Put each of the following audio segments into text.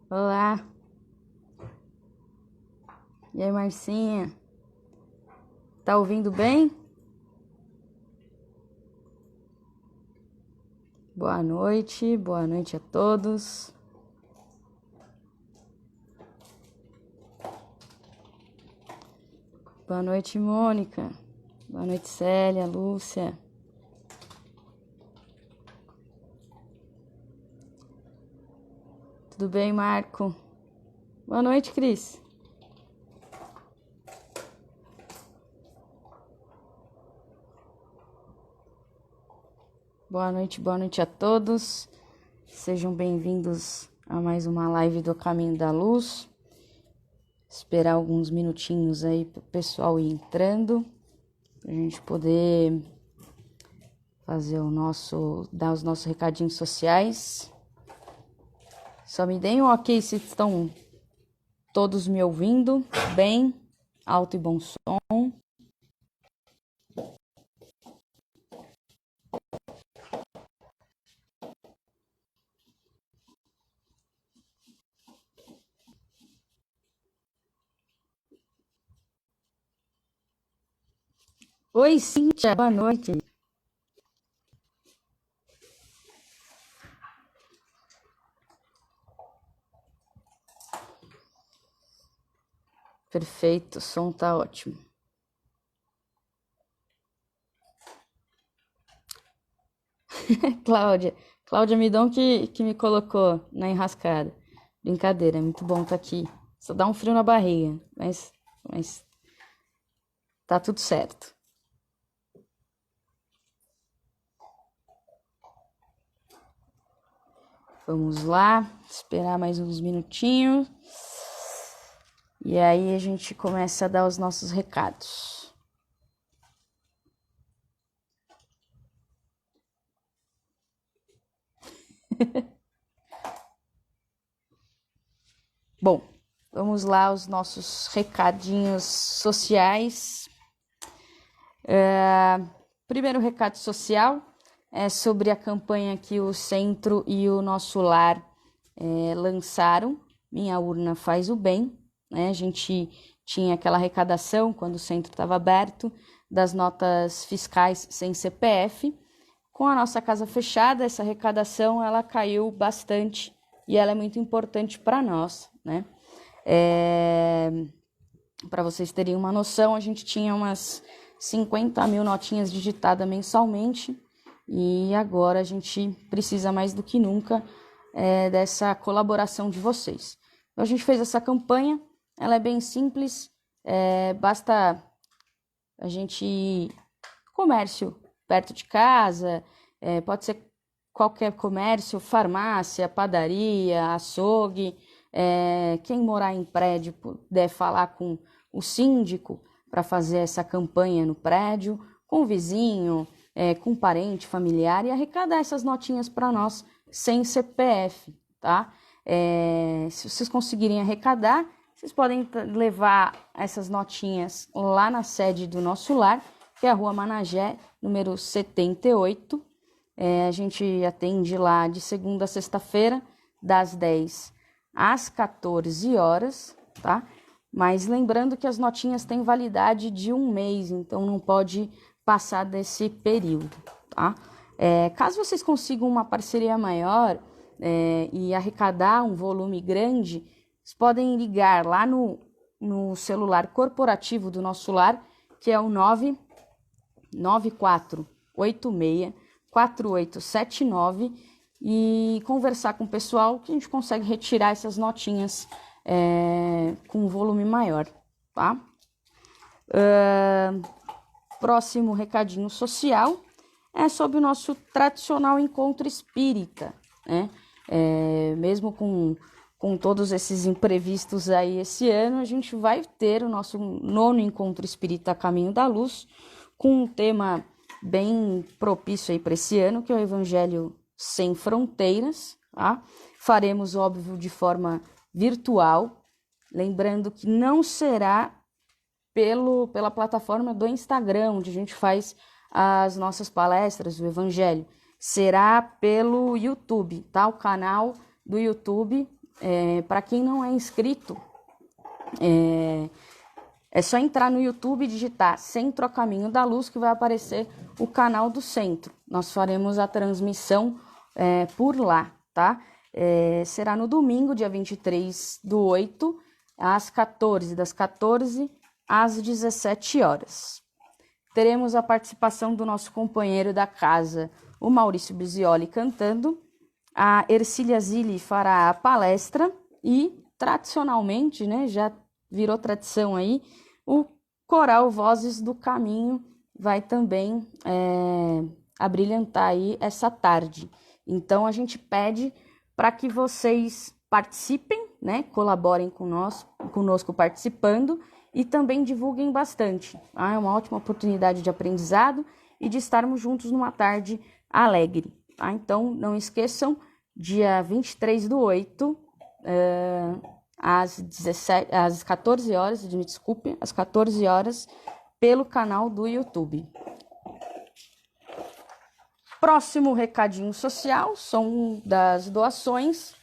Olá, e aí, Marcinha? Tá ouvindo bem? Boa noite a todos. Boa noite, Mônica. Boa noite, Célia, Lúcia. Tudo bem, Marco? Boa noite, Cris. Boa noite a todos. Sejam bem-vindos a mais uma live do Caminho da Luz. Esperar alguns minutinhos aí para o pessoal ir entrando, para a gente poder fazer dar os nossos recadinhos sociais. Só me deem um ok se estão todos me ouvindo bem, alto e bom som. Oi, Cíntia, boa noite. Perfeito, o som tá ótimo. Cláudia Midon que me colocou na enrascada. Brincadeira, é muito bom estar aqui. Só dá um frio na barriga, mas tá tudo certo. Vamos lá, esperar mais uns minutinhos. E aí a gente começa a dar os nossos recados. Bom, vamos lá os nossos recadinhos sociais. Primeiro recado social é sobre a campanha que o Centro e o Nosso Lar lançaram. Minha Urna Faz o Bem. Né? A gente tinha aquela arrecadação, quando o centro estava aberto, das notas fiscais sem CPF. Com a nossa casa fechada, essa arrecadação ela caiu bastante e ela é muito importante para nós, né? Para vocês terem uma noção, a gente tinha umas 50 mil notinhas digitadas mensalmente e agora a gente precisa mais do que nunca dessa colaboração de vocês. Então, a gente fez essa campanha, ela é bem simples, basta a gente ir comércio perto de casa, pode ser qualquer comércio, farmácia, padaria, açougue, quem morar em prédio puder falar com o síndico para fazer essa campanha no prédio, com o vizinho, com parente, familiar e arrecadar essas notinhas para nós sem CPF, tá? Se vocês conseguirem arrecadar, vocês podem levar essas notinhas lá na sede do Nosso Lar, que é a Rua Managé, número 78. A gente atende lá de segunda a sexta-feira, das 10 às 14 horas, tá? Mas lembrando que as notinhas têm validade de 1 mês, então não pode passar desse período, tá? Caso vocês consigam uma parceria maior e arrecadar um volume grande, vocês podem ligar lá no celular corporativo do Nosso Lar, que é o 994864879 e conversar com o pessoal que a gente consegue retirar essas notinhas com um volume maior, tá? Próximo recadinho social é sobre o nosso tradicional encontro espírita, né? Mesmo com todos esses imprevistos aí esse ano, a gente vai ter o nosso 9º Encontro Espírita Caminho da Luz, com um tema bem propício aí para esse ano, que é o Evangelho Sem Fronteiras, tá? Faremos, óbvio, de forma virtual, lembrando que não será pela plataforma do Instagram, onde a gente faz as nossas palestras do Evangelho, será pelo YouTube, tá? O canal do YouTube Para quem não é inscrito, é só entrar no YouTube e digitar Centro a Caminho da Luz, que vai aparecer o canal do centro. Nós faremos a transmissão por lá, tá? Será no domingo, dia 23/8, às 14, das 14 às 17 horas. Teremos a participação do nosso companheiro da casa, o Maurício Bizioli, cantando. A Ercília Zilli fará a palestra e, tradicionalmente, né, já virou tradição aí, o coral Vozes do Caminho vai também abrilhantar aí essa tarde. Então, a gente pede para que vocês participem, né, colaborem conosco participando e também divulguem bastante. É uma ótima oportunidade de aprendizado e de estarmos juntos numa tarde alegre. Tá? Então, não esqueçam, dia 23/8, às 14 horas, me desculpe, às 14 horas, pelo canal do YouTube. Próximo recadinho social são das doações.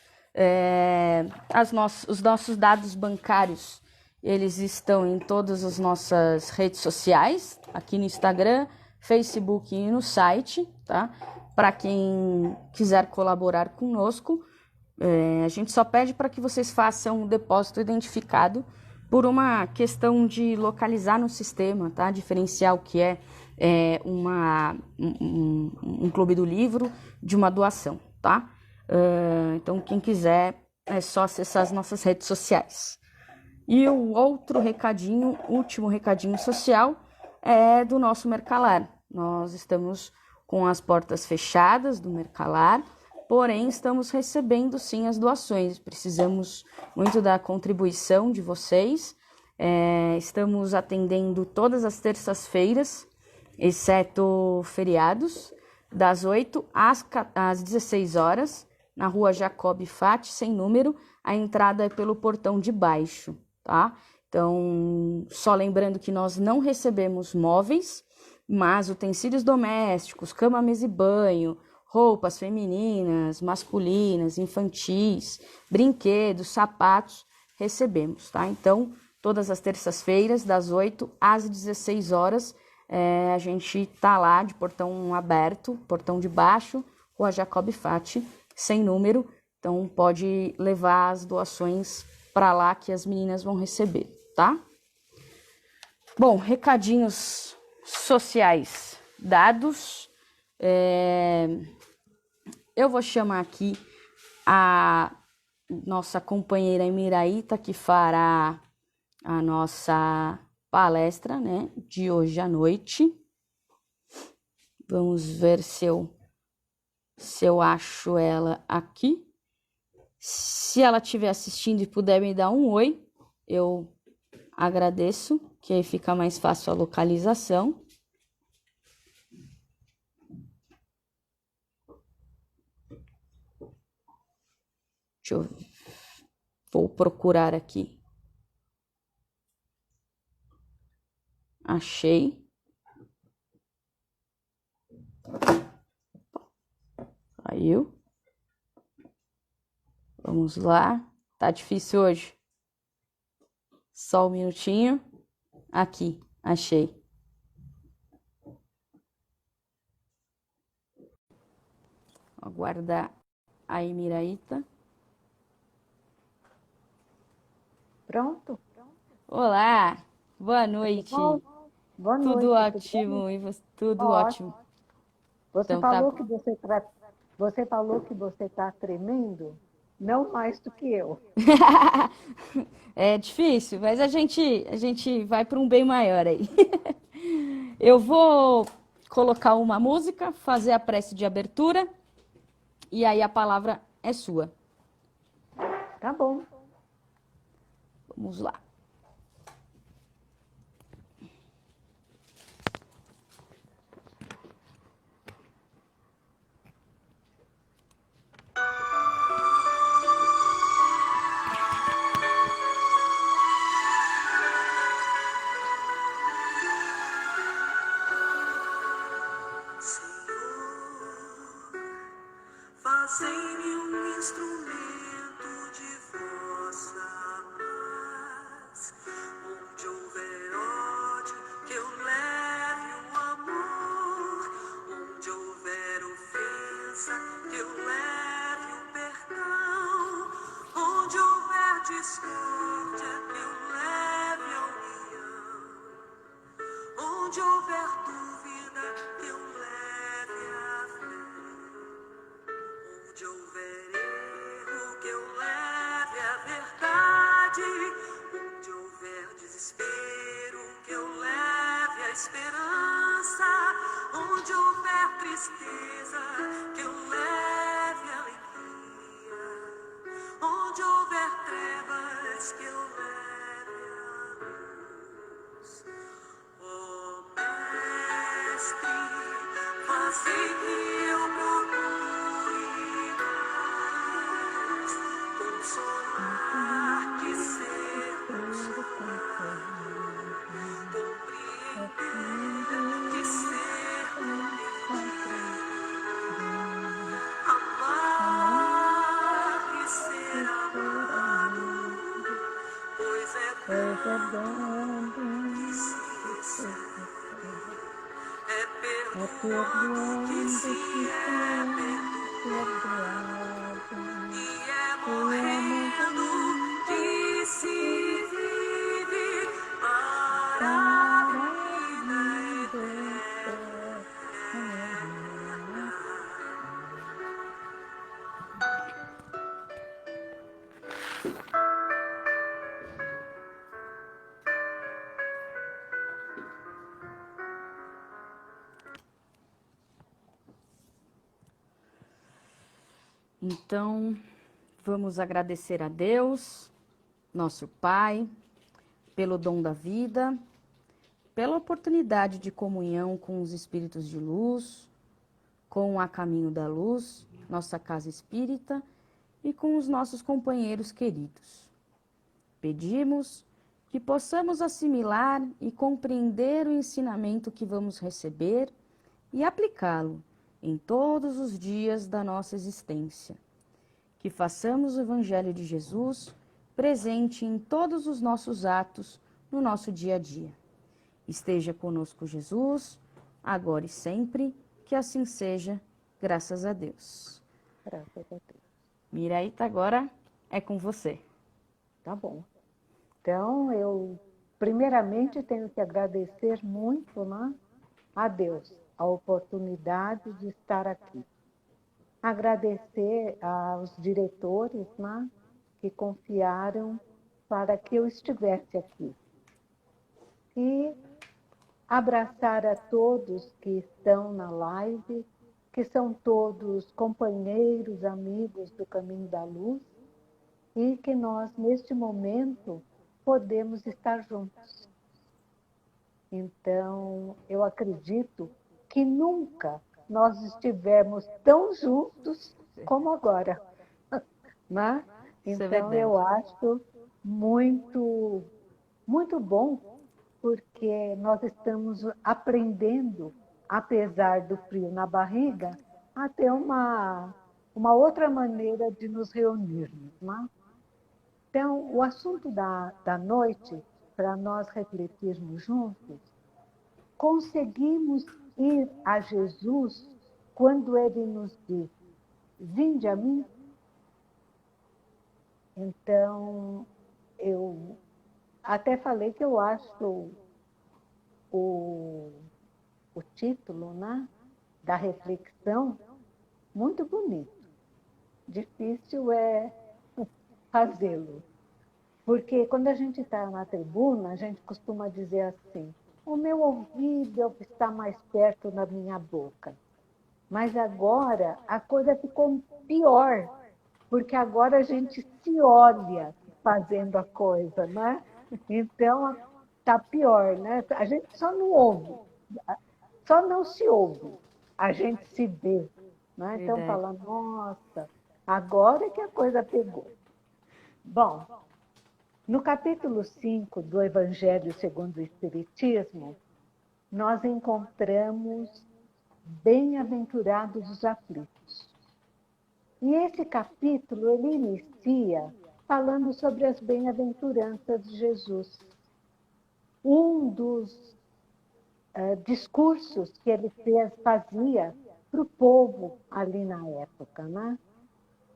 Os nossos dados bancários, eles estão em todas as nossas redes sociais, aqui no Instagram, Facebook e no site, tá? Para quem quiser colaborar conosco, a gente só pede para que vocês façam um depósito identificado por uma questão de localizar no sistema, tá? Diferenciar o que é um clube do livro de uma doação, tá? Então, quem quiser, é só acessar as nossas redes sociais. E o outro recadinho, último recadinho social, é do nosso Mercalar. Nós estamos com as portas fechadas do Mercalar, porém estamos recebendo sim as doações. Precisamos muito da contribuição de vocês. Estamos atendendo todas as terças-feiras, exceto feriados, das 8 às 16 horas, na rua Jacob Fati, sem número. A entrada é pelo portão de baixo, tá? Então, só lembrando que nós não recebemos móveis, mas utensílios domésticos, cama, mesa e banho, roupas femininas, masculinas, infantis, brinquedos, sapatos, recebemos, tá? Então, todas as terças-feiras, das 8 às 16 horas, a gente tá lá de portão aberto, portão de baixo, rua Jacob Fati, sem número. Então, pode levar as doações para lá que as meninas vão receber, tá? Bom, recadinhos sociais dados. Eu vou chamar aqui a nossa companheira Emiraíta, que fará a nossa palestra, né, de hoje à noite. Vamos ver se eu acho ela aqui. Se ela estiver assistindo e puder me dar um oi, eu agradeço, que aí fica mais fácil a localização. Vou procurar aqui. Achei. Saiu. Vamos lá. Tá difícil hoje. Só um minutinho. Aqui, achei. Aguardar a Emiraíta. Pronto? Olá, boa noite. Boa noite. Tudo ótimo e você? Tudo ótimo. Você Então, falou tá... que você falou que você está tremendo, não mais do que eu. É difícil, mas a gente vai para um bem maior aí. Eu vou colocar uma música, fazer a prece de abertura e aí a palavra é sua. Tá bom. Vamos lá. Fazei-me um instrumento de discórdia, que eu leve a união. Onde houver dúvida, que eu leve a fé. Onde houver erro, que eu leve a verdade. Onde houver desespero, que eu leve a esperança. Onde houver tristeza, que eu leve a alegria. Onde houver trevas, que eu leve a luz. Ó Mestre, fazei que eu procure mais consolar que ser consolado, compreender que ser compreendido, amar que ser amado, pois é dando que se recebe, é perdoando que se é perdoado, e é morrendo que se vive para a vida eterna. Então, vamos agradecer a Deus, nosso Pai, pelo dom da vida, pela oportunidade de comunhão com os espíritos de luz, com a Caminho da Luz, nossa casa espírita, e com os nossos companheiros queridos. Pedimos que possamos assimilar e compreender o ensinamento que vamos receber e aplicá-lo em todos os dias da nossa existência. Que façamos o Evangelho de Jesus presente em todos os nossos atos no nosso dia a dia. Esteja conosco Jesus, agora e sempre, que assim seja, graças a Deus. Graças a Deus. Miraíta, agora é com você. Tá bom. Então, eu primeiramente tenho que agradecer muito, né, a Deus a oportunidade de estar aqui. Agradecer aos diretores, né, que confiaram para que eu estivesse aqui. E abraçar a todos que estão na live, que são todos companheiros, amigos do Caminho da Luz, e que nós, neste momento, podemos estar juntos. Então, eu acredito que nunca nós estivemos tão juntos como agora. Né? Então, eu acho muito, muito bom, porque nós estamos aprendendo, apesar do frio na barriga, a ter uma outra maneira de nos reunirmos. Né? Então, o assunto da noite, para nós refletirmos juntos, conseguimos ir a Jesus quando Ele nos diz, vinde a mim? Então, eu até falei que eu acho o título, né, da reflexão muito bonito. Difícil é fazê-lo. Porque quando a gente está na tribuna, a gente costuma dizer assim, o meu ouvido está mais perto da minha boca. Mas agora a coisa ficou pior, porque agora a gente se olha fazendo a coisa, né? Então, está pior, né? A gente só não ouve, só não se ouve, a gente se vê. Né? Então, fala, nossa, agora é que a coisa pegou. Bom, no capítulo 5 do Evangelho segundo o Espiritismo, nós encontramos bem-aventurados os aflitos. E esse capítulo, ele inicia falando sobre as bem-aventuranças de Jesus. Um dos discursos que ele fazia para o povo ali na época. Né?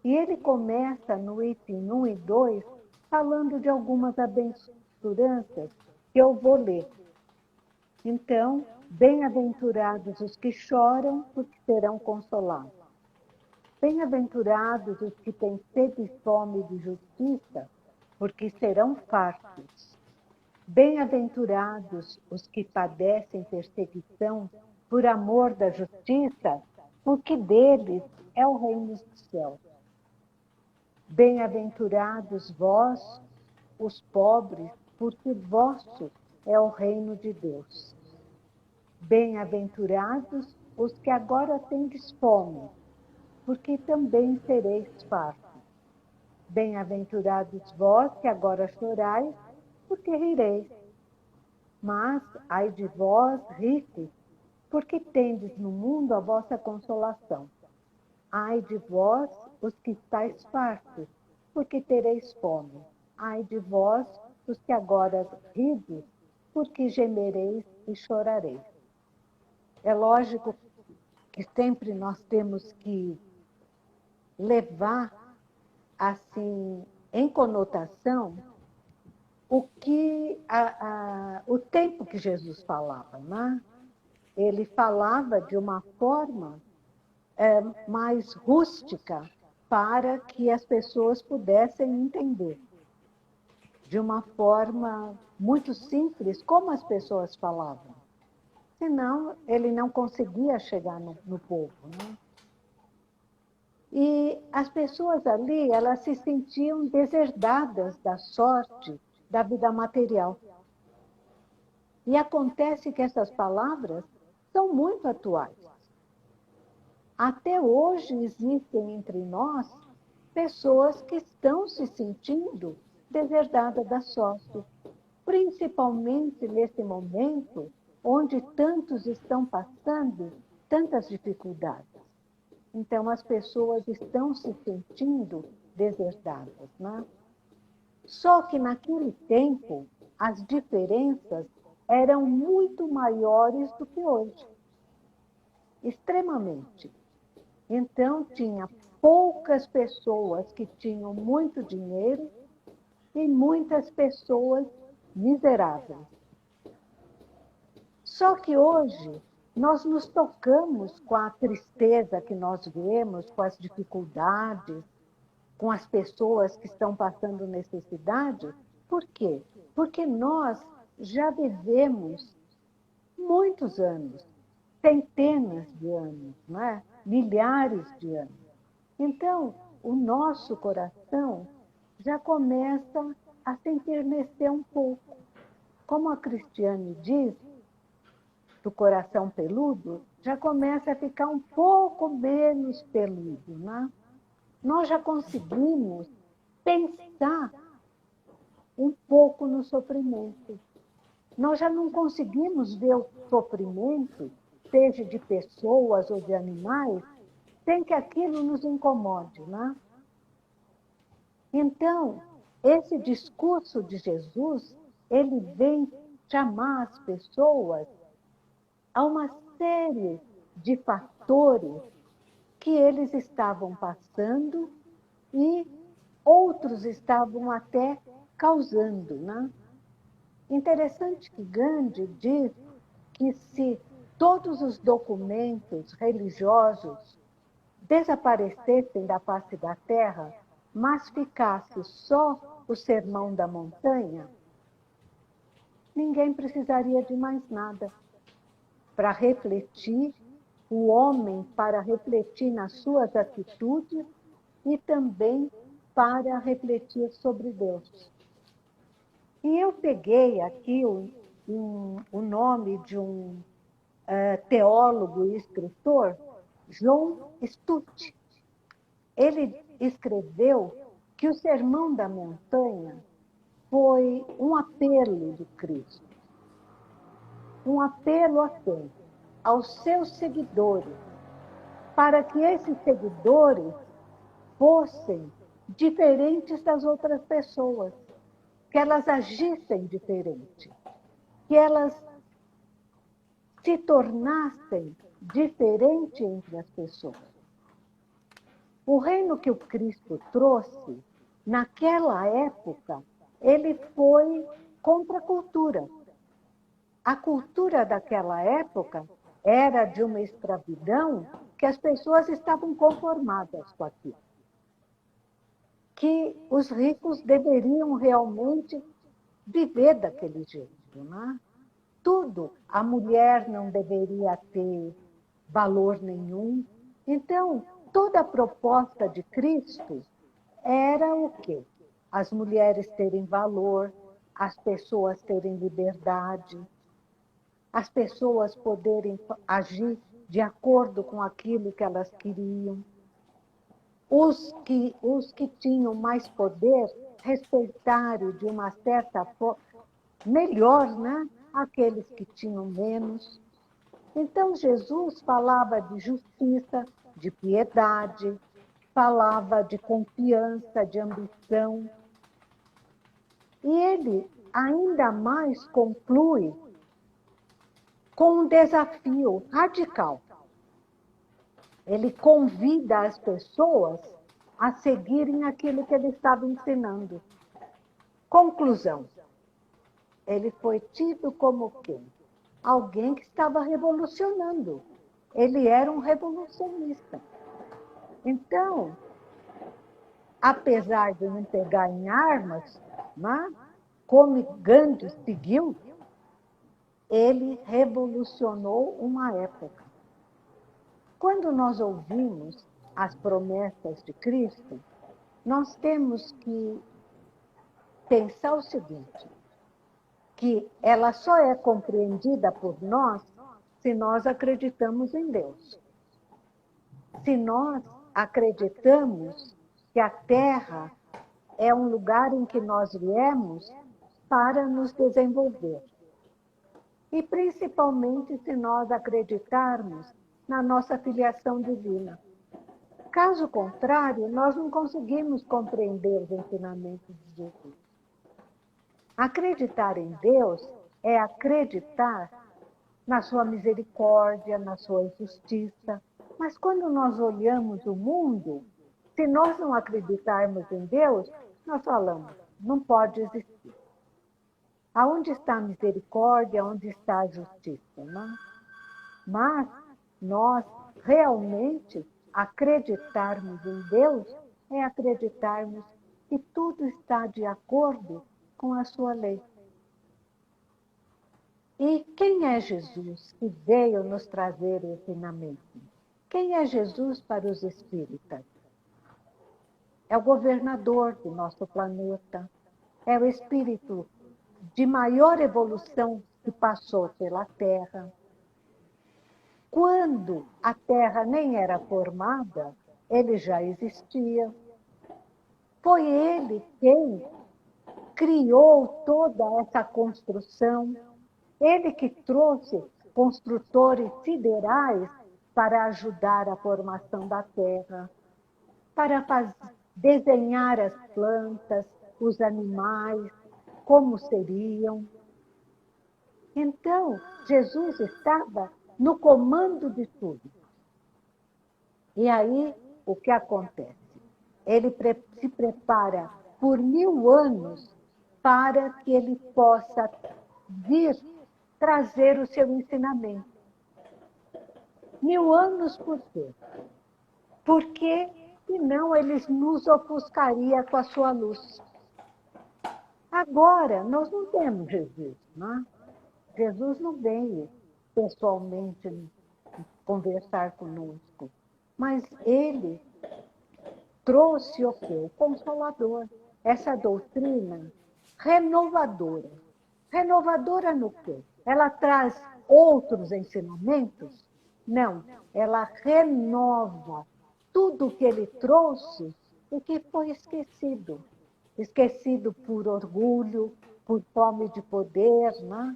E ele começa no item 1 e 2 falando de algumas bem-aventuranças que eu vou ler. Então, bem-aventurados os que choram, porque serão consolados. Bem-aventurados os que têm sede e fome de justiça, porque serão fartos. Bem-aventurados os que padecem perseguição por amor da justiça, porque deles é o reino dos céus. Bem-aventurados vós, os pobres, porque vosso é o reino de Deus. Bem-aventurados os que agora tendes fome, porque também sereis fartos. Bem-aventurados vós que agora chorais, porque rireis. Mas, ai de vós, ricos, porque tendes no mundo a vossa consolação. Ai de vós, os que estáis fartos, porque tereis fome. Ai de vós, os que agora rides, porque gemereis e chorareis. É lógico que sempre nós temos que levar, assim, em conotação, o tempo que Jesus falava, né? Ele falava de uma forma mais rústica para que as pessoas pudessem entender. De uma forma muito simples, como as pessoas falavam. Senão, ele não conseguia chegar no povo, né? E as pessoas ali, elas se sentiam deserdadas da sorte da vida material. E acontece que essas palavras são muito atuais. Até hoje existem entre nós pessoas que estão se sentindo deserdadas da sorte, principalmente nesse momento onde tantos estão passando tantas dificuldades. Então, as pessoas estão se sentindo deserdadas, né? Só que naquele tempo, as diferenças eram muito maiores do que hoje. Extremamente. Então, tinha poucas pessoas que tinham muito dinheiro e muitas pessoas miseráveis. Só que hoje nós nos tocamos com a tristeza que nós vemos, com as dificuldades, com as pessoas que estão passando necessidade. Por quê? Porque nós já vivemos muitos anos, centenas de anos, não é? Milhares de anos. Então, o nosso coração já começa a se enternecer um pouco. Como a Cristiane diz, do coração peludo, já começa a ficar um pouco menos peludo, né? Nós já conseguimos pensar um pouco no sofrimento. Nós já não conseguimos ver o sofrimento, seja de pessoas ou de animais, sem que aquilo nos incomode, né? Então, esse discurso de Jesus, ele vem chamar as pessoas a uma série de fatores que eles estavam passando e outros estavam até causando, né? Interessante que Gandhi diz que se todos os documentos religiosos desaparecessem da face da terra, mas ficasse só o Sermão da Montanha, ninguém precisaria de mais nada para refletir, o homem para refletir nas suas atitudes e também para refletir sobre Deus. E eu peguei aqui o nome de um teólogo e escritor, John Stott. Ele escreveu que o Sermão da Montanha foi um apelo de Cristo. Um apelo a quem? Aos seus seguidores, para que esses seguidores fossem diferentes das outras pessoas, que elas agissem diferente, que elas se tornassem diferentes entre as pessoas. O reino que o Cristo trouxe naquela época, ele foi contra a cultura. A cultura daquela época era de uma escravidão que as pessoas estavam conformadas com aquilo. Que os ricos deveriam realmente viver daquele jeito, né? Tudo. A mulher não deveria ter valor nenhum. Então, toda a proposta de Cristo era o quê? As mulheres terem valor, as pessoas terem liberdade, as pessoas poderem agir de acordo com aquilo que elas queriam. Os que tinham mais poder respeitaram de uma certa forma melhor, né? Aqueles que tinham menos. Então, Jesus falava de justiça, de piedade, falava de confiança, de ambição. E ele ainda mais conclui com um desafio radical. Ele convida as pessoas a seguirem aquilo que ele estava ensinando. Conclusão. Ele foi tido como quem? Alguém que estava revolucionando. Ele era um revolucionista. Então, apesar de não pegar em armas, né, como Gandhi seguiu, ele revolucionou uma época. Quando nós ouvimos as promessas de Cristo, nós temos que pensar o seguinte, que ela só é compreendida por nós se nós acreditamos em Deus. Se nós acreditamos que a Terra é um lugar em que nós viemos para nos desenvolver. E principalmente se nós acreditarmos na nossa filiação divina. Caso contrário, nós não conseguimos compreender os ensinamentos de Jesus. Acreditar em Deus é acreditar na sua misericórdia, na sua justiça. Mas quando nós olhamos o mundo, se nós não acreditarmos em Deus, nós falamos, não pode existir. Aonde está a misericórdia, onde está a justiça? Não? Mas nós realmente acreditarmos em Deus é acreditarmos que tudo está de acordo com a sua lei. E quem é Jesus que veio nos trazer o ensinamento? Quem é Jesus para os espíritas? É o governador do nosso planeta, é o espírito de maior evolução que passou pela Terra. Quando a Terra nem era formada, ele já existia. Foi ele quem criou toda essa construção. Ele que trouxe construtores siderais para ajudar a formação da Terra, para desenhar as plantas, os animais, como seriam. Então, Jesus estava no comando de tudo. E aí, o que acontece? Ele se prepara por 1000 anos para que ele possa vir trazer o seu ensinamento. 1000 anos por quê? Porque, senão, ele nos ofuscaria com a sua luz. Agora, nós não temos Jesus, não é? Jesus não veio pessoalmente conversar conosco, mas ele trouxe o quê? O Consolador. Essa doutrina renovadora. Renovadora no quê? Ela traz outros ensinamentos? Não, ela renova tudo que ele trouxe e que foi esquecido. Esquecido por orgulho, por fome de poder, né?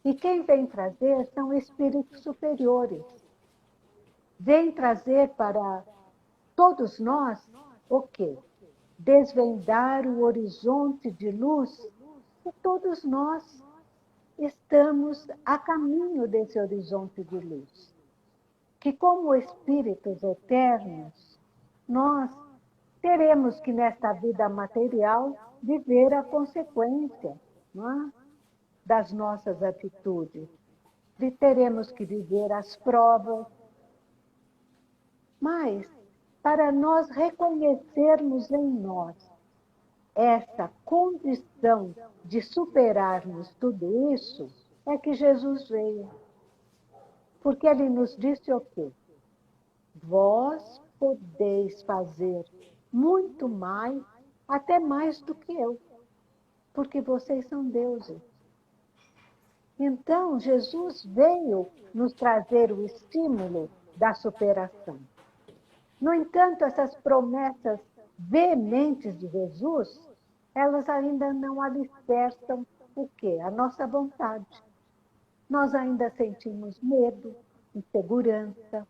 E quem vem trazer são espíritos superiores. Vem trazer para todos nós o quê? Desvendar o horizonte de luz e todos nós estamos a caminho desse horizonte de luz. Que como espíritos eternos, nós teremos que, nesta vida material, viver a consequência, não é? Das nossas atitudes. E teremos que viver as provas. Mas, para nós reconhecermos em nós essa condição de superarmos tudo isso, é que Jesus veio. Porque ele nos disse o quê? Vós podeis fazer muito mais, até mais do que eu, porque vocês são deuses. Então, Jesus veio nos trazer o estímulo da superação. No entanto, essas promessas veementes de Jesus, elas ainda não alicerçam o quê? A nossa vontade. Nós ainda sentimos medo, insegurança.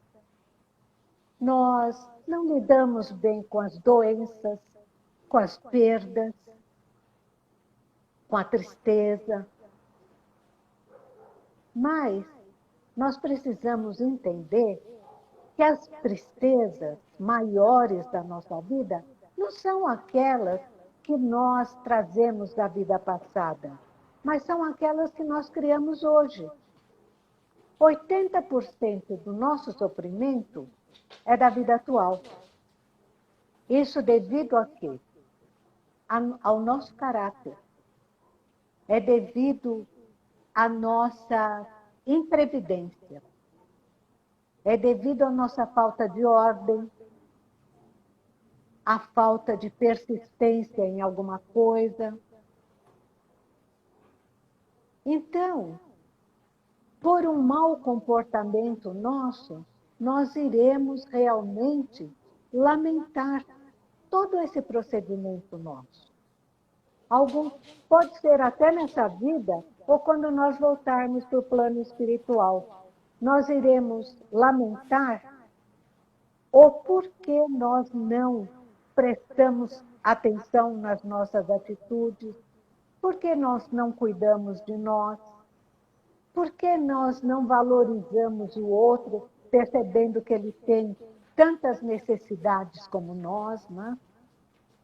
Nós não lidamos bem com as doenças, com as perdas, com a tristeza. Mas nós precisamos entender que as tristezas maiores da nossa vida não são aquelas que nós trazemos da vida passada, mas são aquelas que nós criamos hoje. 80% do nosso sofrimento é da vida atual. Isso devido a quê? Ao nosso caráter. É devido à nossa imprevidência. É devido à nossa falta de ordem, à falta de persistência em alguma coisa. Então, por um mau comportamento nosso, nós iremos realmente lamentar todo esse procedimento nosso. Pode ser até nessa vida, ou quando nós voltarmos para o plano espiritual. Nós iremos lamentar o porquê nós não prestamos atenção nas nossas atitudes, porquê nós não cuidamos de nós, porquê nós não valorizamos o outro, percebendo que ele tem tantas necessidades como nós, né?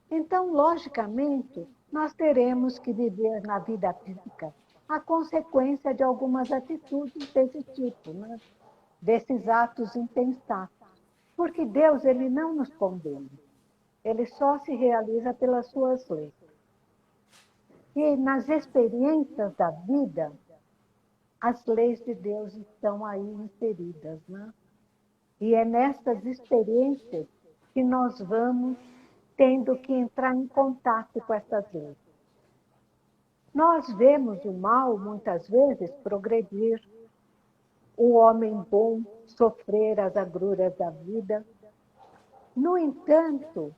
Então, logicamente, nós teremos que viver na vida física a consequência de algumas atitudes desse tipo, né? Desses atos impensados. Porque Deus, ele não nos condena. Ele só se realiza pelas suas leis. E nas experiências da vida, as leis de Deus estão aí inseridas, né? E é nessas experiências que nós vamos tendo que entrar em contato com essas leis. Nós vemos o mal, muitas vezes, progredir, o homem bom sofrer as agruras da vida. No entanto,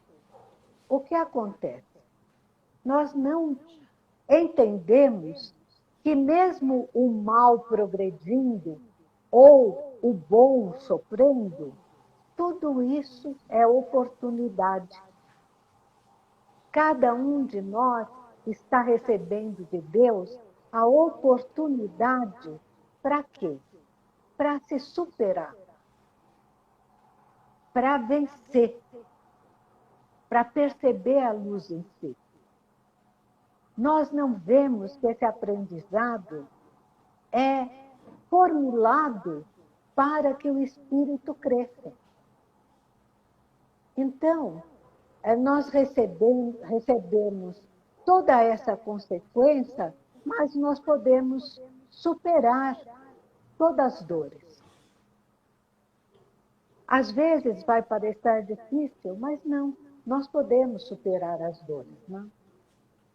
o que acontece? Nós não entendemos que mesmo o mal progredindo ou o bom sofrendo, tudo isso é oportunidade. Cada um de nós está recebendo de Deus a oportunidade para quê? Para se superar, para vencer, para perceber a luz em si. Nós não vemos que esse aprendizado é formulado para que o espírito cresça. Então, nós recebemos toda essa consequência, mas nós podemos superar todas as dores. Às vezes vai parecer difícil, mas não, nós podemos superar as dores, não?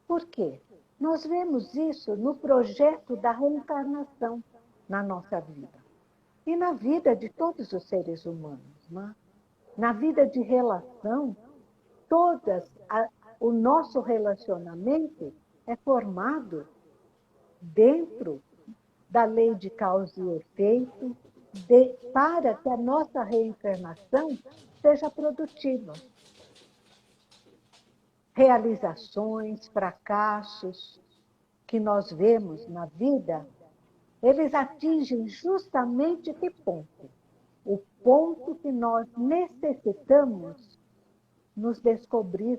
Por quê? Nós vemos isso no projeto da reencarnação na nossa vida. E na vida de todos os seres humanos, não? Na vida de relação, o nosso relacionamento é formado dentro da lei de causa e efeito, para que a nossa reencarnação seja produtiva. Realizações, fracassos que nós vemos na vida, eles atingem justamente que ponto? O ponto que nós necessitamos nos descobrir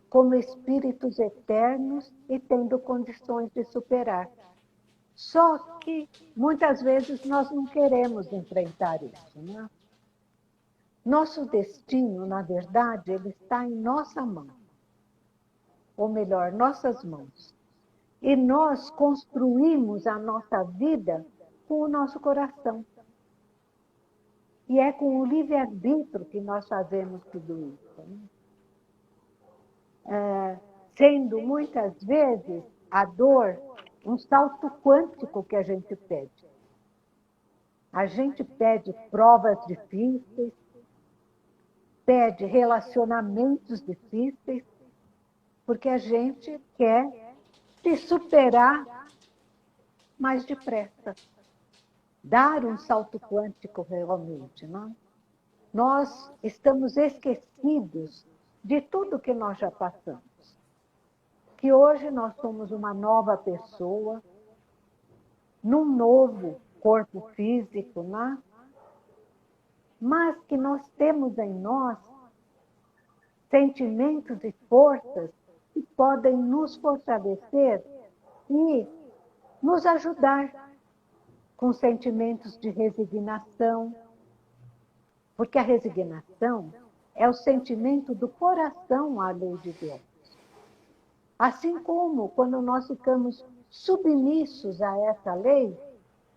como espíritos eternos e tendo condições de superar. Só que muitas vezes nós não queremos enfrentar isso, né? Nosso destino, na verdade, ele está em nossa mão, ou melhor, nossas mãos. E nós construímos a nossa vida com o nosso coração. E é com o livre-arbítrio que nós fazemos tudo isso, né? Sendo muitas vezes a dor um salto quântico que a gente pede. A gente pede provas difíceis, pede relacionamentos difíceis, porque a gente quer se superar mais depressa. Dar um salto quântico realmente, não? Nós estamos esquecidos de tudo que nós já passamos. Que hoje nós somos uma nova pessoa, num novo corpo físico, né? Mas que nós temos em nós sentimentos e forças que podem nos fortalecer e nos ajudar com sentimentos de resignação, porque a resignação é o sentimento do coração à lei de Deus. Assim como quando nós ficamos submissos a essa lei,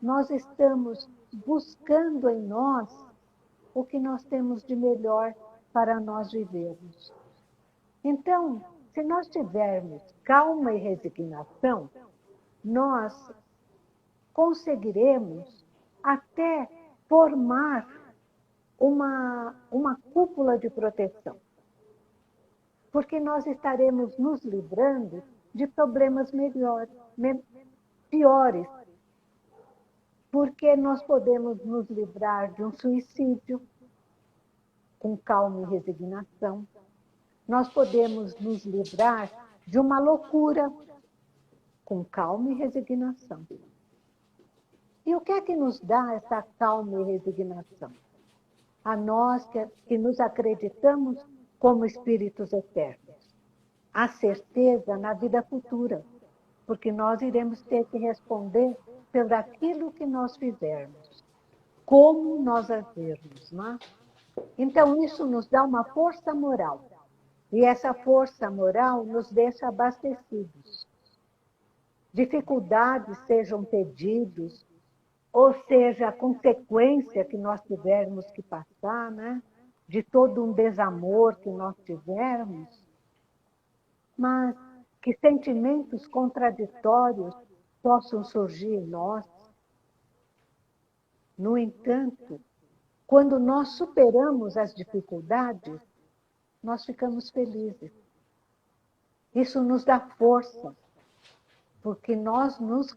nós estamos buscando em nós o que nós temos de melhor para nós vivermos. Então, se nós tivermos calma e resignação, nós conseguiremos até formar uma cúpula de proteção. Porque nós estaremos nos livrando de problemas piores. Porque nós podemos nos livrar de um suicídio com calma e resignação. Nós podemos nos livrar de uma loucura com calma e resignação. E o que é que nos dá essa calma e resignação? A nós que nos acreditamos como espíritos eternos. A certeza na vida futura, porque nós iremos ter que responder por aquilo que nós fizermos, como nós agirmos, não é? Então, isso nos dá uma força moral. E essa força moral nos deixa abastecidos. Dificuldades sejam pedidos, ou seja, a consequência que nós tivermos que passar, né? De todo um desamor que nós tivermos, mas que sentimentos contraditórios possam surgir em nós. No entanto, quando nós superamos as dificuldades, nós ficamos felizes. Isso nos dá força, porque nós nos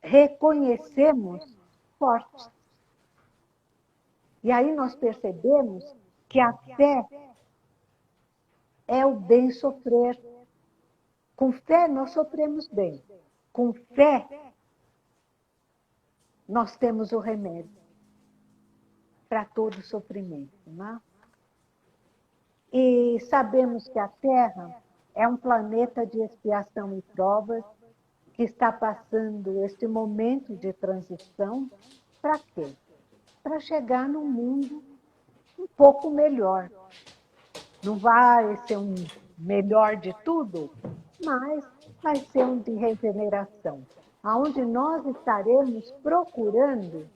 reconhecemos fortes. E aí nós percebemos que a fé é o bem sofrer. Com fé nós sofremos bem. Com fé nós temos o remédio para todo sofrimento, não é? E sabemos que a Terra é um planeta de expiação e provas que está passando este momento de transição. Para quê? Para chegar num mundo um pouco melhor. Não vai ser um melhor de tudo, mas vai ser um de regeneração, onde nós estaremos procurando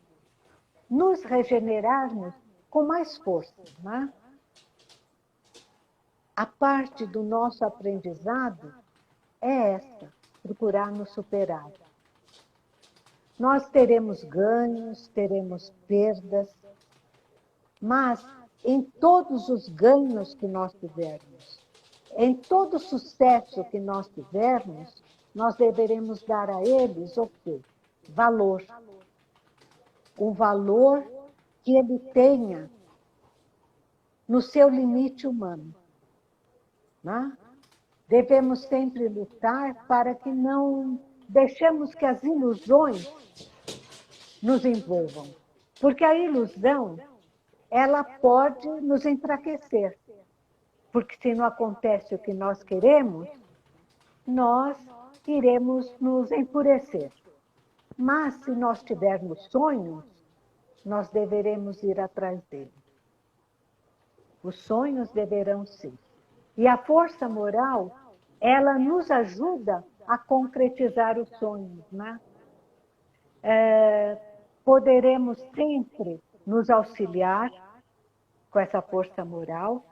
nos regenerarmos com mais força, né? A parte do nosso aprendizado é essa, procurar nos superar. Nós teremos ganhos, teremos perdas, mas em todos os ganhos que nós tivermos, em todo sucesso que nós tivermos, nós deveremos dar a eles o quê? Valor. O valor que ele tenha no seu limite humano. Né? Devemos sempre lutar para que não deixemos que as ilusões nos envolvam. Porque a ilusão ela pode nos enfraquecer. Porque se não acontece o que nós queremos, nós iremos nos enfurecer. Mas se nós tivermos sonhos, nós deveremos ir atrás deles. Os sonhos deverão ser. E a força moral, ela nos ajuda a concretizar os sonhos, né? Poderemos sempre nos auxiliar com essa força moral,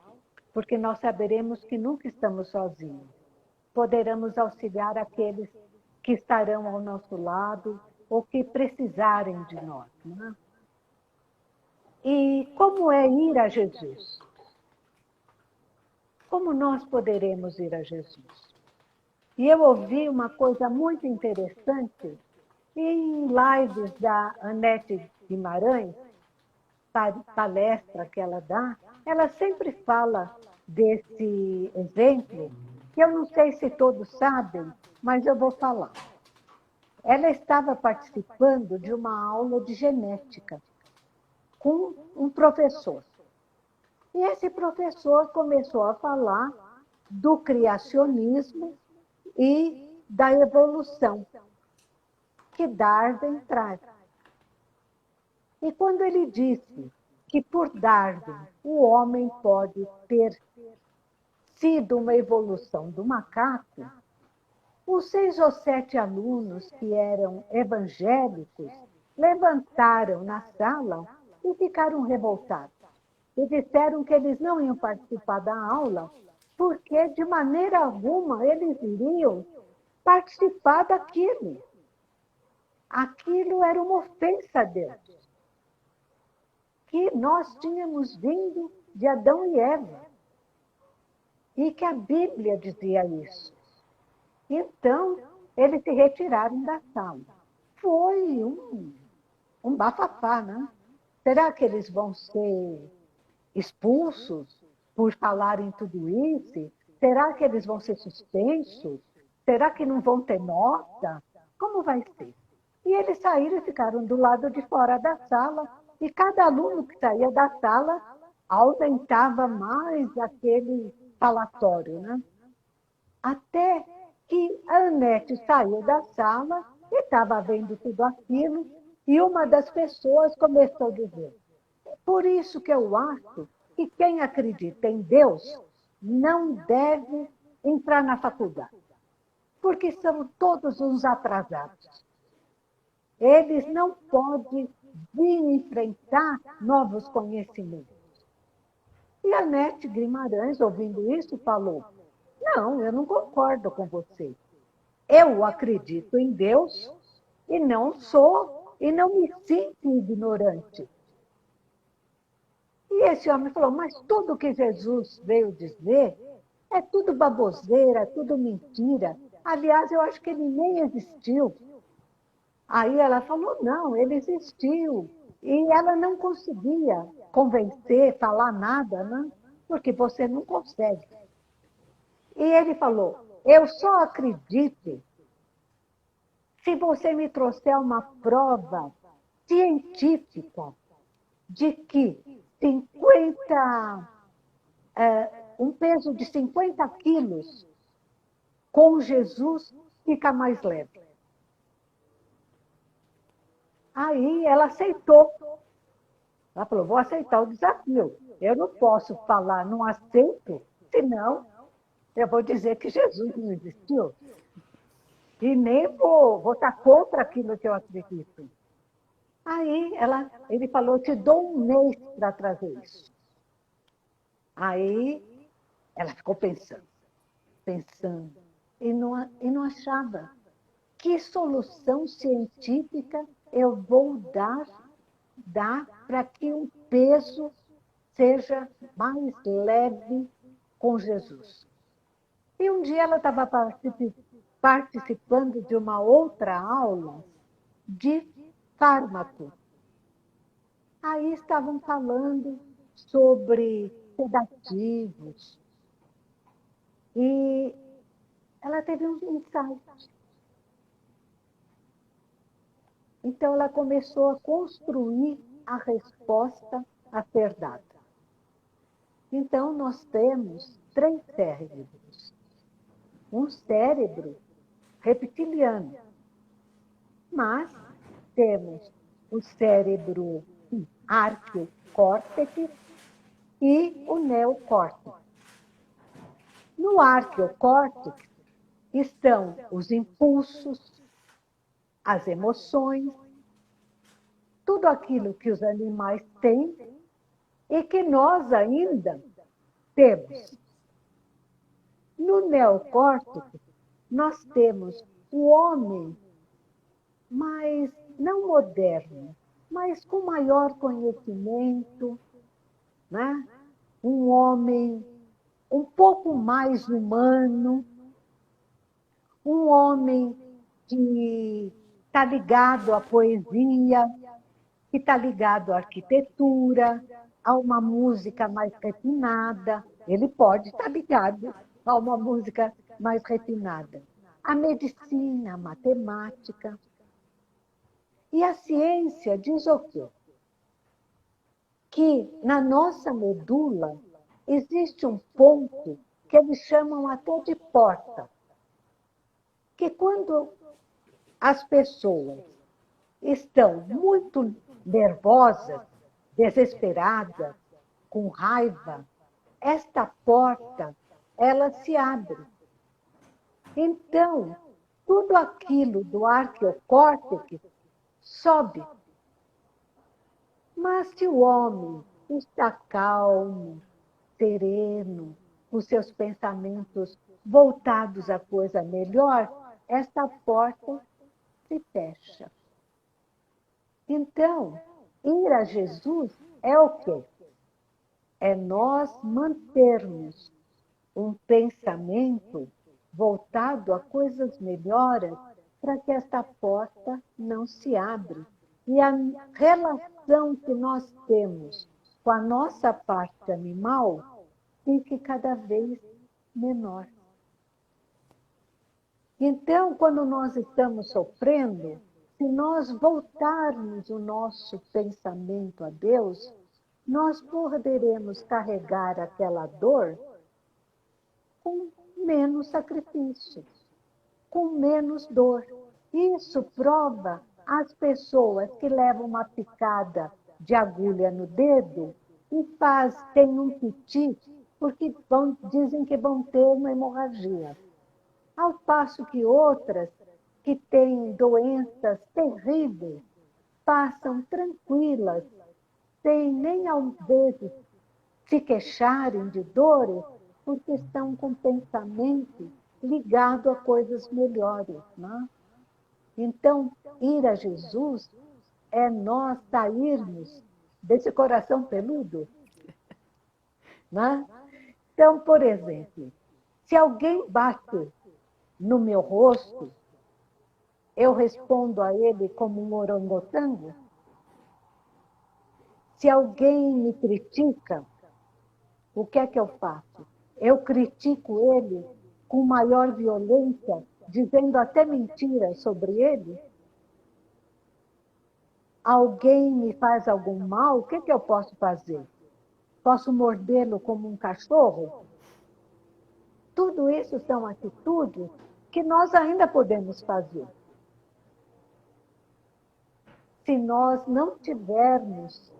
porque nós saberemos que nunca estamos sozinhos. Poderemos auxiliar aqueles que estarão ao nosso lado ou que precisarem de nós, né? E como é ir a Jesus? Como nós poderemos ir a Jesus? E eu ouvi uma coisa muito interessante em lives da Anete Guimarães, palestra que ela dá, ela sempre fala desse exemplo, que eu não sei se todos sabem, mas eu vou falar. Ela estava participando de uma aula de genética com um professor. E esse professor começou a falar do criacionismo e da evolução que Darwin traz. E quando ele disse que por Darwin o homem pode ter sido uma evolução do macaco, os 6 ou 7 alunos que eram evangélicos levantaram na sala e ficaram revoltados. E disseram que eles não iam participar da aula porque, de maneira alguma, eles iriam participar daquilo. Aquilo era uma ofensa a Deus. Que nós tínhamos vindo de Adão e Eva. E que a Bíblia dizia isso. Então, eles se retiraram da sala. Foi um bafafá, né? Será que eles vão ser expulsos por falarem tudo isso? Será que eles vão ser suspensos? Será que não vão ter nota? Como vai ser? E eles saíram e ficaram do lado de fora da sala, e cada aluno que saía da sala aumentava mais aquele falatório, né? Até que a Anete saiu da sala e estava vendo tudo aquilo, e uma das pessoas começou a dizer: por isso que eu acho que quem acredita em Deus não deve entrar na faculdade, porque são todos uns atrasados. Eles não podem vir enfrentar novos conhecimentos. E a Anete Guimarães, ouvindo isso, falou: não, eu não concordo com você. Eu acredito em Deus e não me sinto ignorante. E esse homem falou: mas tudo que Jesus veio dizer é tudo baboseira, é tudo mentira. Aliás, eu acho que ele nem existiu. Aí ela falou: não, ele existiu. E ela não conseguia convencer, falar nada, né? Porque você não consegue. E ele falou: eu só acredito se você me trouxer uma prova científica de que um peso de 50 quilos com Jesus fica mais leve. Aí ela aceitou. Ela falou: vou aceitar o desafio. Eu não posso falar, não aceito, senão eu vou dizer que Jesus não existiu. E nem vou estar contra aquilo que eu acredito. Aí ele falou: te dou um mês para trazer isso. Aí ela ficou pensando, e não achava. Que solução científica eu vou dar para que o peso seja mais leve com Jesus? E um dia ela estava participando de uma outra aula de fármaco. Aí estavam falando sobre sedativos. E ela teve um insight. Então, ela começou a construir a resposta a ser dada. Então, nós temos 3 cérebros. Um cérebro reptiliano, mas temos o cérebro arqueocórtex e o neocórtex. No arqueocórtex estão os impulsos, as emoções, tudo aquilo que os animais têm e que nós ainda temos. No neocórtex, nós temos o homem, mas não moderno, mas com maior conhecimento, né? Um homem um pouco mais humano, um homem que está ligado à poesia, que está ligado à arquitetura, a uma música mais refinada. Ele pode estar ligado a uma música mais refinada. A medicina, a matemática. E a ciência diz o quê? Que na nossa medula existe um ponto que eles chamam até de porta. Que quando as pessoas estão muito nervosas, desesperadas, com raiva, esta porta, ela se abre. Então, tudo aquilo do arqueocórtex sobe. Mas se o homem está calmo, sereno, com seus pensamentos voltados à coisa melhor, esta porta se fecha. Então, ir a Jesus é o quê? É nós mantermos um pensamento voltado a coisas melhores para que esta porta não se abra. E a relação que nós temos com a nossa parte animal fique cada vez menor. Então, quando nós estamos sofrendo, se nós voltarmos o nosso pensamento a Deus, nós poderemos carregar aquela dor com menos sacrifício, com menos dor. Isso prova as pessoas que levam uma picada de agulha no dedo e têm um piti porque dizem que vão ter uma hemorragia. Ao passo que outras que têm doenças terríveis passam tranquilas, sem nem às vezes se queixarem de dores, porque estão com pensamento ligado a coisas melhores. Né? Então, ir a Jesus é nós sairmos desse coração peludo. Né? Então, por exemplo, se alguém bate no meu rosto, eu respondo a ele como um orangotango? Se alguém me critica, o que é que eu faço? Eu critico ele com maior violência, dizendo até mentiras sobre ele? Alguém me faz algum mal, o que é que eu posso fazer? Posso mordê-lo como um cachorro? Tudo isso são atitudes que nós ainda podemos fazer. Se nós não tivermos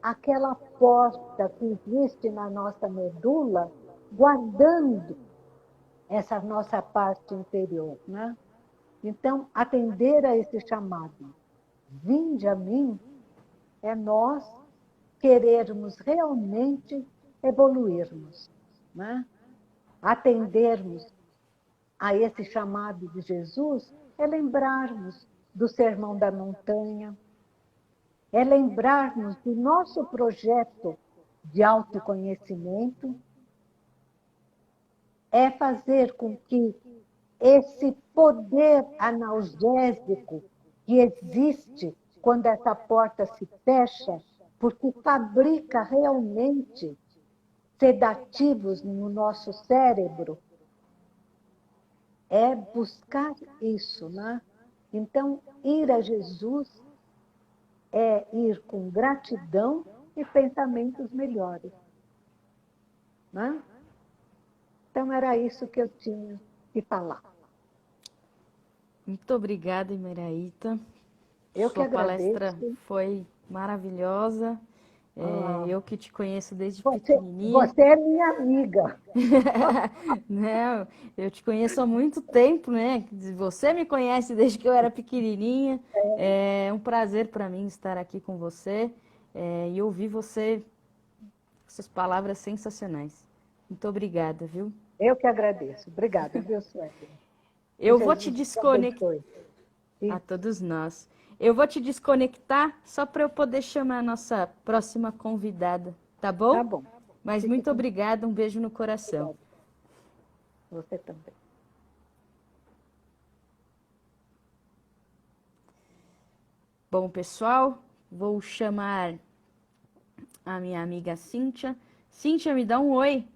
aquela porta que existe na nossa medula, guardando essa nossa parte interior. Né? Então, atender a esse chamado, vinde a mim, é nós querermos realmente evoluirmos. Né? Atendermos a esse chamado de Jesus é lembrarmos do Sermão da Montanha, é lembrarmos do nosso projeto de autoconhecimento, é fazer com que esse poder analgésico que existe quando essa porta se fecha, porque fabrica realmente sedativos no nosso cérebro, é buscar isso. Né? Então, ir a Jesus é ir com gratidão e pensamentos melhores. Né? Então, era isso que eu tinha que falar. Muito obrigada, Imeraíta. Eu que Sua palestra agradeço. foi maravilhosa. Eu que te conheço desde pequenininha. Você é minha amiga. Né? Eu te conheço há muito tempo, né? Você me conhece desde que eu era pequenininha. É um prazer para mim estar aqui com você e ouvir você, essas palavras sensacionais. Muito obrigada, viu? Eu que agradeço. Obrigada, viu, Sueli? Eu vou te Jesus te desconectar. abençoe. A todos nós. Eu vou te desconectar só para eu poder chamar a nossa próxima convidada, tá bom? Tá bom. Mas Fique muito com obrigada, um beijo no coração. Deus. Você também. Bom, pessoal, vou chamar a minha amiga Cíntia. Cíntia, me dá um oi.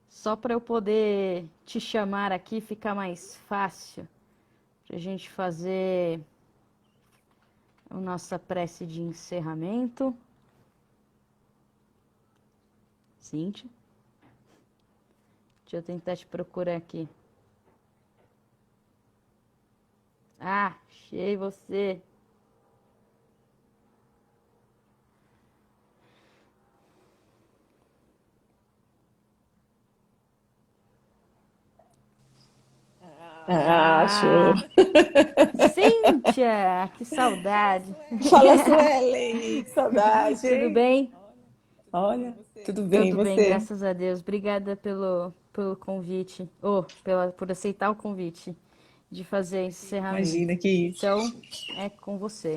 Só para eu poder te chamar aqui, ficar mais fácil. Para a gente fazer a nossa prece de encerramento. Cíntia. Deixa eu tentar te procurar aqui. Ah, achei você. Show. Cíntia, que saudade. Fala, Suelen, que saudade, Tudo hein? bem? Olha, tudo bem, e Tudo bem, você? graças a Deus. Obrigada pelo convite, por aceitar o convite de fazer encerramento. Imagina, que isso. Então, é com você.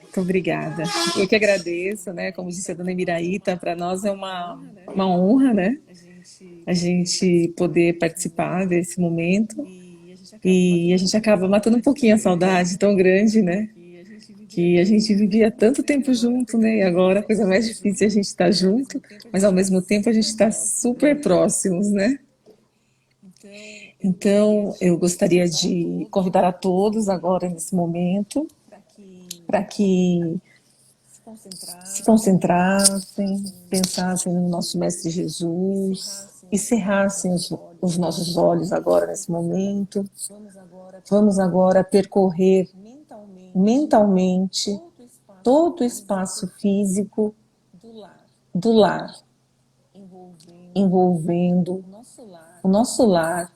Muito obrigada. Eu que agradeço, né? Como disse a dona Emiraíta, para nós é uma honra, né? A gente poder participar desse momento. E a gente acaba matando um pouquinho a saudade tão grande, né? Que a gente vivia tanto tempo junto, né? E agora a coisa mais difícil é a gente estar junto, mas ao mesmo tempo a gente está super próximos, né? Então, eu gostaria de convidar a todos agora nesse momento para que se concentrassem, pensassem no nosso Mestre Jesus e cerrassem os nossos olhos agora nesse momento. Vamos agora percorrer mentalmente todo o espaço físico do lar, envolvendo o nosso lar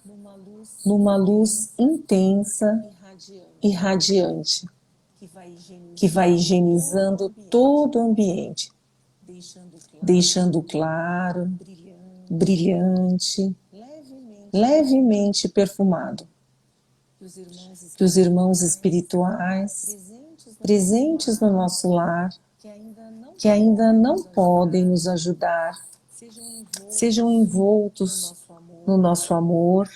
numa luz intensa e radiante, que vai higienizando todo o ambiente, deixando claro, brilhante, levemente perfumado. Que os irmãos espirituais presentes no nosso lar, que ainda não podem nos ajudar, sejam envoltos no nosso amor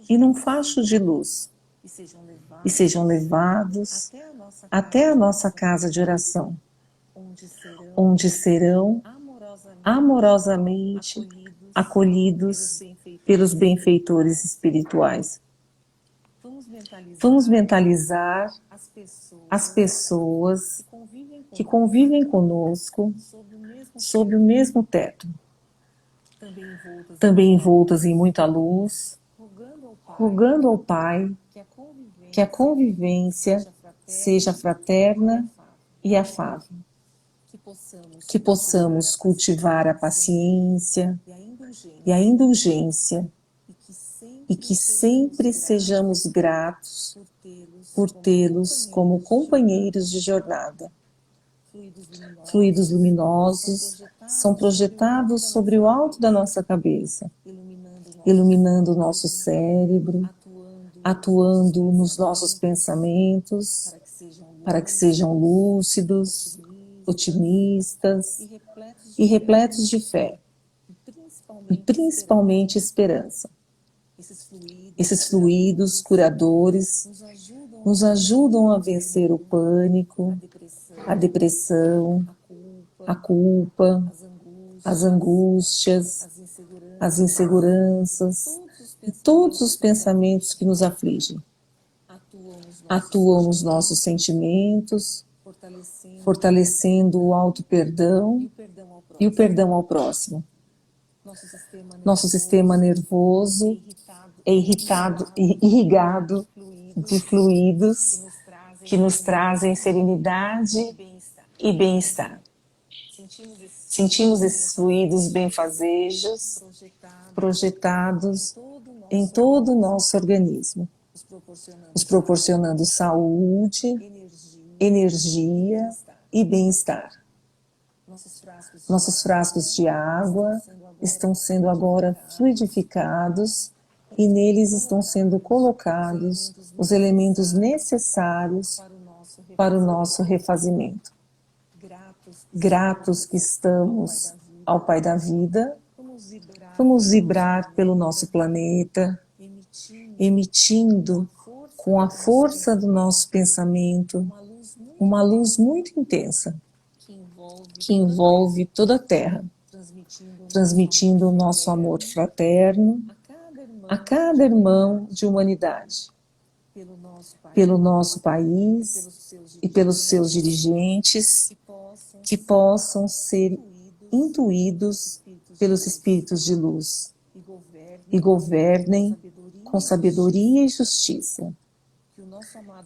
e num facho de luz, e sejam levados até a nossa casa de oração, onde serão amorosamente acolhidos pelos benfeitores espirituais. Vamos mentalizar as pessoas que convivem conosco sob o mesmo teto, também envoltas em muita luz, rogando ao Pai que a convivência seja fraterna e afável, que possamos cultivar a paciência e a indulgência e que sempre sejamos gratos por tê-los como companheiros de jornada. Fluidos luminosos são projetados sobre o alto da nossa cabeça, iluminando o nosso cérebro, atuando nos nossos pensamentos, para que sejam lúcidos, otimistas e repletos de fé, e principalmente esperança. Esses fluidos curadores nos ajudam a vencer o pânico, a depressão, a culpa, as angústias, as inseguranças e todos os pensamentos que nos afligem. atuam nos nossos sentimentos, fortalecendo o auto-perdão e o perdão ao próximo. Nosso sistema nervoso é irrigado de fluidos que nos trazem serenidade e bem-estar. Sentimos esses fluidos benfazejos projetados em todo o nosso organismo, nos proporcionando saúde, energia e bem-estar. Nossos frascos de água estão sendo agora fluidificados e neles estão sendo colocados os elementos necessários para o nosso refazimento. Gratos que estamos ao Pai da Vida, vamos vibrar pelo nosso planeta, emitindo com a força do nosso pensamento uma luz muito intensa que envolve toda a Terra, transmitindo o nosso amor fraterno a cada irmão de humanidade, pelo nosso país e pelos seus dirigentes, que possam ser intuídos pelos espíritos de luz e governem com sabedoria e justiça.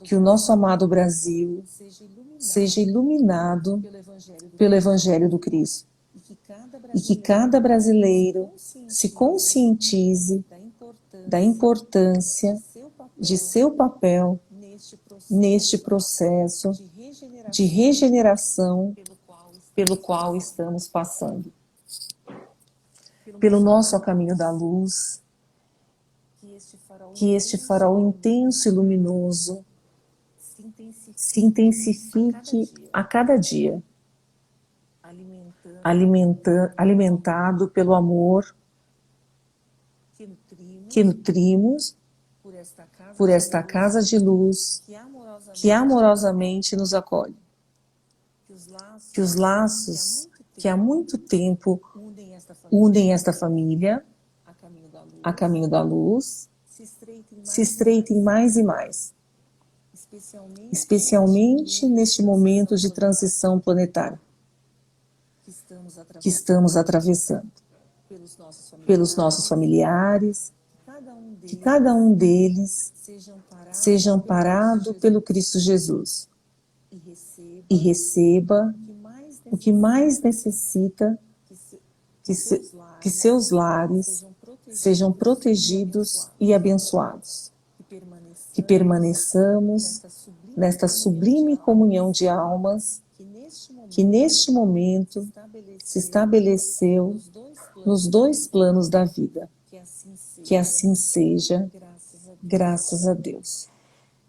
Que o nosso amado Brasil seja iluminado pelo Evangelho do Cristo e que cada brasileiro se conscientize da importância de seu papel neste processo de regeneração pelo qual estamos passando. Pelo nosso caminho da luz, que este farol intenso e luminoso se intensifique a cada dia, alimentado pelo amor que nutrimos por esta casa de luz que amorosamente nos acolhe. Que os laços que há muito tempo unem esta família a caminho da luz se estreitem mais e mais, especialmente neste momento de transição planetária que estamos atravessando. Pelos nossos familiares, que cada um deles seja amparado pelo Cristo Jesus e receba o que mais necessita, que seus lares sejam protegidos e abençoados, que permaneçamos nesta sublime comunhão de almas que neste momento se estabeleceu nos dois planos da vida. Que assim seja, graças a Deus.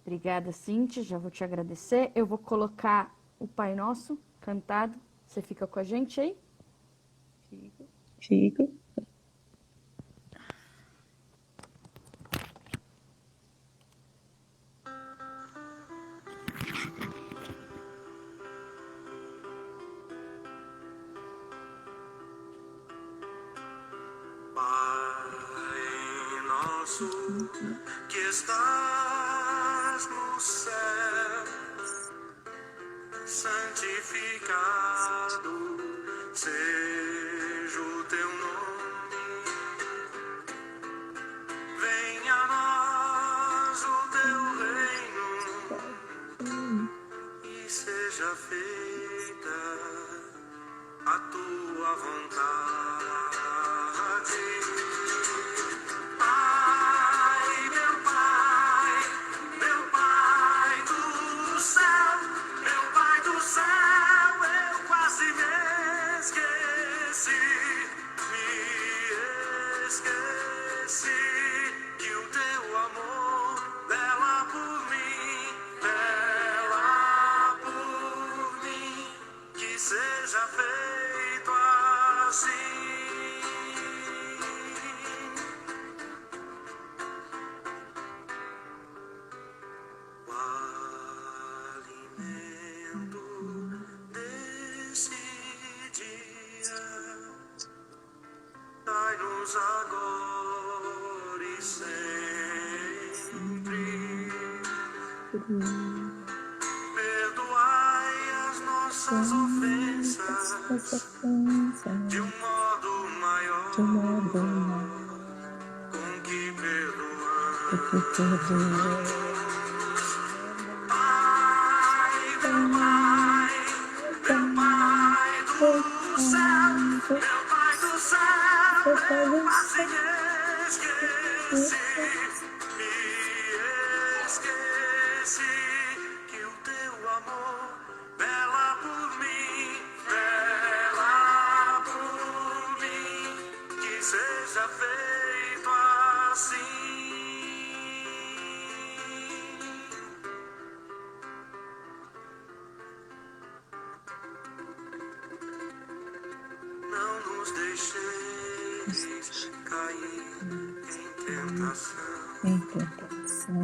Obrigada, Cíntia, já vou te agradecer. Eu vou colocar o Pai Nosso cantado. Você fica com a gente aí? Fico. Pai nosso que estás no céu, santificado seja o teu nome. Venha a nós o teu reino e seja feita a tua vontade. Seja feito assim. O alimento desse dia dai-nos agora e sempre. Perdoai as nossas ofensas de um modo maior com que perdoamos. Pai, meu Pai, meu Pai do céu, meu Pai do céu, assim esqueci que o teu amor vela por mim, que seja feito assim. Não nos deixeis cair em tentação,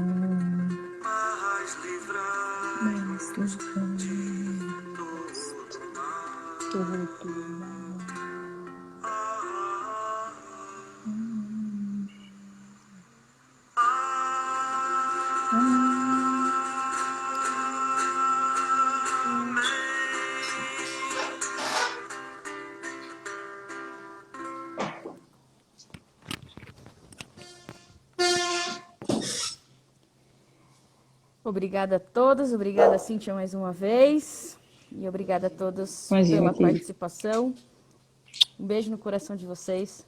mas livrai-nos de todo mal. Obrigada a todos, obrigada, Cíntia, mais uma vez. E obrigada a todos Imagina, pela querida. participação. Um beijo no coração de vocês.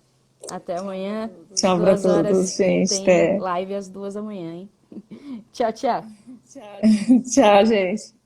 Até amanhã. Tchau pra 2 horas todos, gente. tem Até. live às 2 da manhã, hein? Tchau, tchau. Tchau, gente.